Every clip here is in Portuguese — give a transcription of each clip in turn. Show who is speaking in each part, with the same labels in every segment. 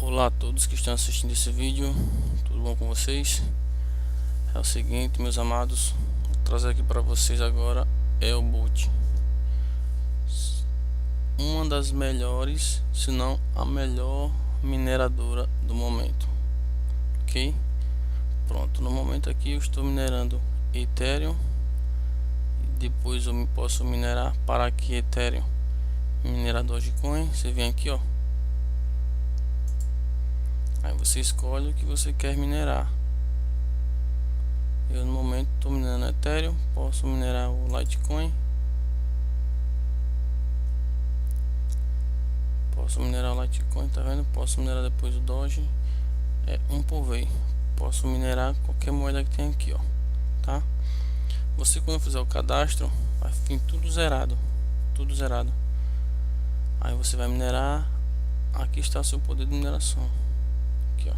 Speaker 1: Olá a todos que estão assistindo esse vídeo, tudo bom com vocês? É o seguinte, meus amados, vou trazer aqui para vocês agora é o boot, uma das melhores, se não a melhor mineradora do momento, ok? Pronto, no momento aqui eu estou minerando Ethereum, depois eu posso minerar para aqui Ethereum, minerar Dogecoin. Você vem aqui, ó. Aí você escolhe o que você quer minerar. Eu no momento estou minerando Ethereum, posso minerar o Litecoin, tá vendo? Posso minerar depois o Doge, é um por vez. Posso minerar qualquer moeda que tem aqui, ó, tá? Você quando fizer o cadastro vai vir tudo zerado, Aí você vai minerar, aqui está o seu poder de mineração. Aqui, ó.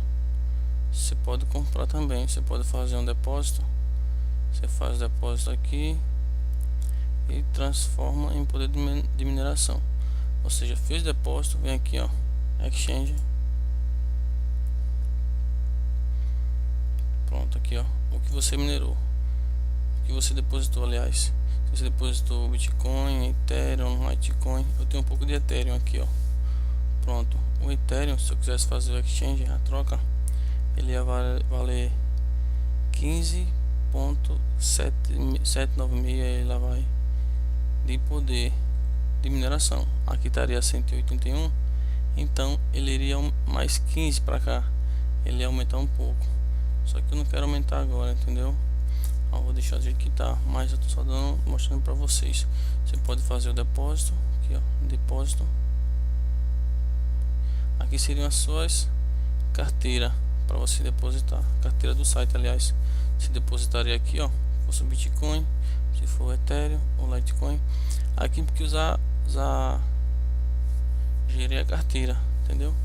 Speaker 1: Você pode comprar também, você pode fazer um depósito. Você faz o depósito aqui e transforma em poder de mineração. Ou seja, fez depósito, vem aqui, ó, exchange. Pronto, aqui, ó, o que você minerou, o que você depositou, aliás. Se você depositou Bitcoin, Ethereum, Litecoin, eu tenho um pouco de Ethereum aqui, ó. Pronto, o Ethereum, se eu quisesse fazer o exchange, a troca, ele ia valer 15.796, ele lá vai de poder de mineração. Aqui estaria 181, então ele iria mais 15 para cá, ele ia aumentar um pouco, só que eu não quero aumentar agora, entendeu? Eu vou deixar do jeito que tá, mas eu tô só mostrando para vocês. Você pode fazer o depósito aqui, ó, depósito. Aqui seriam as suas carteiras para você depositar, carteira do site, aliás. Se depositaria aqui, ó, se fosse o Bitcoin, se for Ethereum ou Litecoin. Aqui porque usar gerei a carteira, entendeu?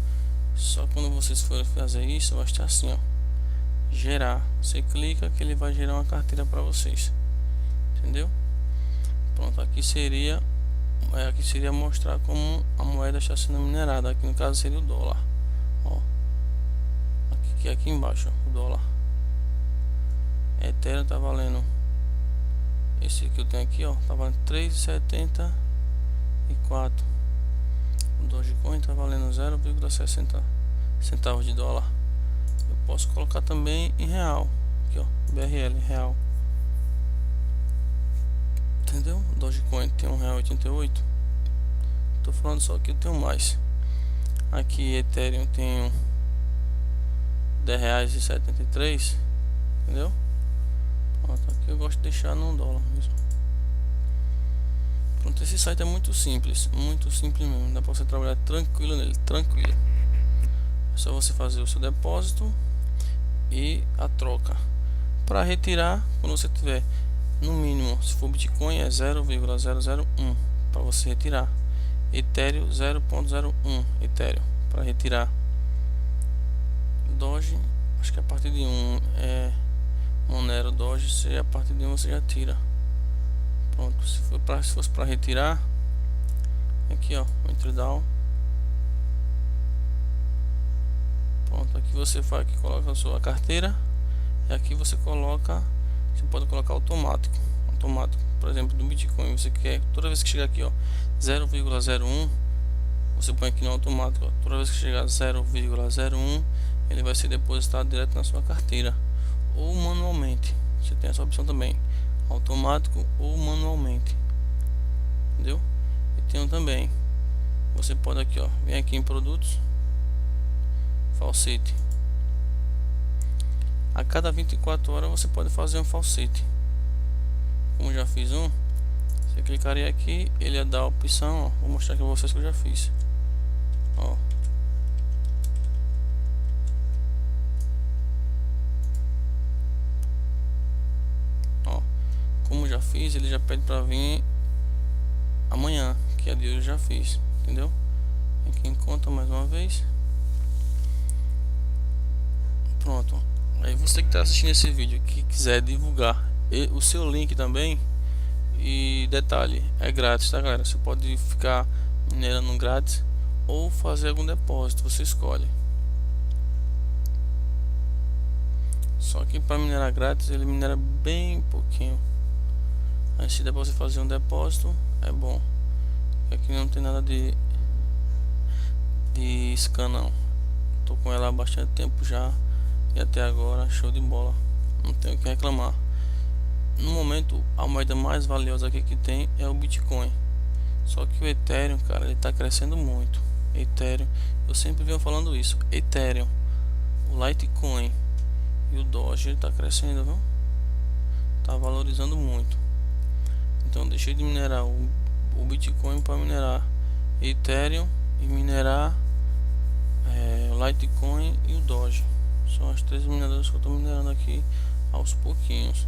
Speaker 1: Só quando vocês forem fazer isso, vai estar assim, ó, gerar. Você clica que ele vai gerar uma carteira para vocês, entendeu? Pronto, aqui seria mostrar como a moeda está sendo minerada. Aqui no caso seria o dólar, ó. Aqui embaixo, ó, o dólar. Ethereum tá valendo, esse que eu tenho aqui, ó, tá valendo 3,74. O Dogecoin tá valendo 0,60 centavos de dólar. Eu posso colocar também em real, aqui, ó, BRL real, entendeu? O Dogecoin tem R$1,88. Tô falando só que eu tenho mais. Aqui Ethereum tem R$10,73, entendeu? Pronto, aqui eu gosto de deixar no dólar mesmo. Pronto, esse site é muito simples mesmo, dá pra você trabalhar tranquilo nele, tranquilo. É só você fazer o seu depósito e a troca. Para retirar, quando você tiver no mínimo, se for Bitcoin é 0,001 para você retirar. Ethereum 0,01 Ethereum para retirar. Doge, acho que a partir de 1 é Monero. Doge, se a partir de 1 você já tira. Pronto, se fosse para retirar, aqui, ó, Entry Down. Pronto, aqui você faz, aqui coloca a sua carteira e aqui você coloca, você pode colocar automático, por exemplo, do Bitcoin. Você quer, toda vez que chegar aqui, ó, 0,01, você põe aqui no automático, ó. Toda vez que chegar 0,01, ele vai ser depositado direto na sua carteira ou manualmente. Você tem essa opção também, automático ou manualmente, entendeu? E tem também, você pode aqui, ó, vem aqui em produtos, falsete. A cada 24 horas você pode fazer um falsete. Como já fiz um, você clicaria aqui, ele ia dar a opção, ó, vou mostrar aqui pra vocês que eu já fiz, ó. Ó, como já fiz, ele já pede para vir amanhã, que é de hoje eu já fiz, entendeu? Aqui em conta mais uma vez. Pronto. Aí você que está assistindo esse vídeo, que quiser divulgar o seu link também, e detalhe, é grátis, tá, galera? Você pode ficar minerando grátis ou fazer algum depósito, você escolhe. Só que para minerar grátis ele minera bem pouquinho. Aí se der pra você fazer um depósito é bom. Aqui não tem nada de scan não. Tô com ela há bastante tempo já e até agora show de bola. Não tenho o que reclamar. No momento a moeda mais valiosa aqui que tem é o Bitcoin. Só que o Ethereum, cara, ele tá crescendo muito. Ethereum, eu sempre venho falando isso. Ethereum, o Litecoin e o Doge, ele tá crescendo, viu? Tá valorizando muito. Então deixei de minerar o Bitcoin para minerar Ethereum e minerar o Litecoin e o Doge. São as três mineradoras que eu estou minerando aqui aos pouquinhos.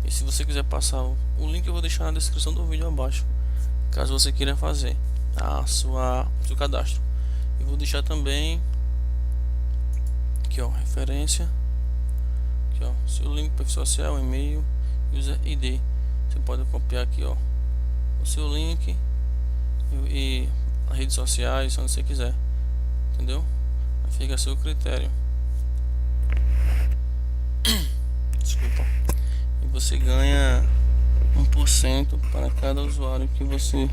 Speaker 1: E se você quiser passar o link, eu vou deixar na descrição do vídeo abaixo, caso você queira fazer seu cadastro. E vou deixar também aqui, ó, referência aqui, ó, seu link, perfil social, e-mail, user ID. Você pode copiar aqui, ó, o seu link e as redes sociais, onde você quiser, entendeu? Fica a seu critério. Desculpa. E você ganha 1% para cada usuário que você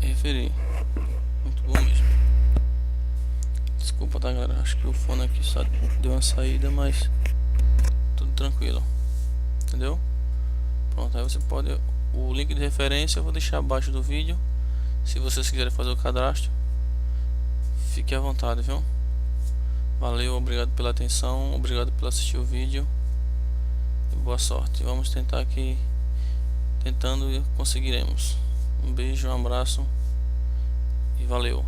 Speaker 1: referir. Muito bom mesmo. Desculpa, tá, galera? Acho que o fone aqui só deu uma saída, mas tudo tranquilo, entendeu? Pronto, aí você pode, o link de referência eu vou deixar abaixo do vídeo. Se vocês quiserem fazer o cadastro, fique à vontade, viu? Valeu, obrigado pela atenção, obrigado por assistir o vídeo e boa sorte. Vamos tentar aqui, tentando e conseguiremos. Um beijo, um abraço e valeu.